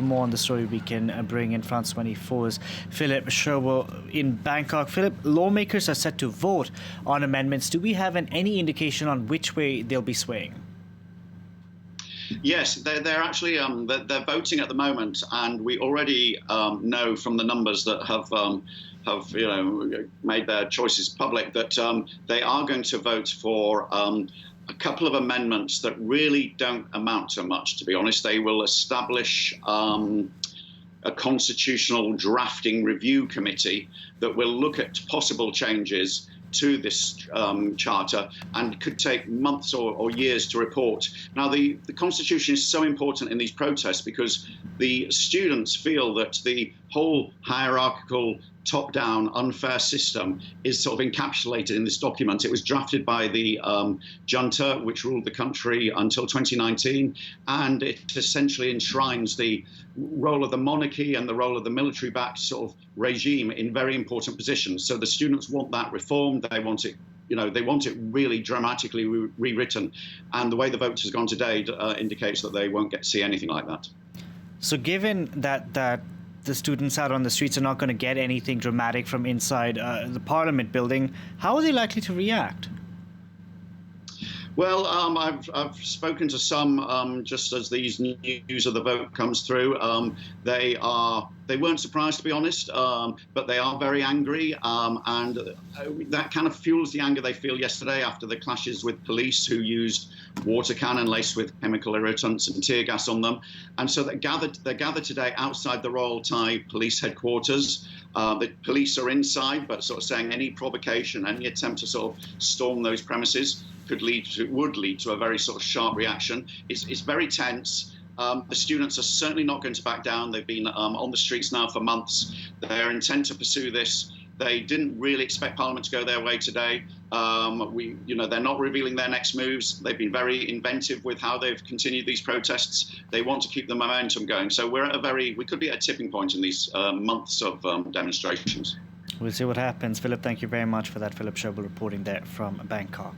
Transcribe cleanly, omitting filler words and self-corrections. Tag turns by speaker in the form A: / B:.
A: more on the story, we can bring in France 24's Philip Sherwell in Bangkok. Philip, lawmakers are set to vote on amendments. Do we have any indication on which way they'll be swaying?
B: Yes, they're actually they're voting at the moment, and we already know from the numbers that have made their choices public that they are going to vote for a couple of amendments that really don't amount to much, to be honest. They will establish a constitutional drafting review committee that will look at possible changes to this charter, and could take months or years to report. Now, the Constitution is so important in these protests because the students feel that the whole hierarchical, top-down, unfair system is sort of encapsulated in this document. It was drafted by the junta, which ruled the country until 2019, and it essentially enshrines the role of the monarchy and the role of the military-backed sort of regime in very important positions. So the students want that reformed. They want it, they want it really dramatically rewritten. And the way the vote has gone today indicates that they won't get to see anything like that.
A: So given that the students out on the streets are not going to get anything dramatic from inside the Parliament building, how are they likely to react?
B: Well, I've spoken to some just as these news of the vote comes through. They weren't surprised, to be honest, but they are very angry, and that kind of fuels the anger they feel yesterday after the clashes with police who used water cannon laced with chemical irritants and tear gas on them. And so they're gathered today outside the Royal Thai Police headquarters. The police are inside, but sort of saying any provocation, any attempt to sort of storm those premises would lead to a very sort of sharp reaction. It's very tense. The students are certainly not going to back down. They've been on the streets now for months. They're intent to pursue this. They didn't really expect Parliament to go their way today. They're not revealing their next moves. They've been very inventive with how they've continued these protests. They want to keep the momentum going. So we could be at a tipping point in these months of demonstrations.
A: We'll see what happens. Philip, thank you very much for that. Philip Sherwell reporting there from Bangkok.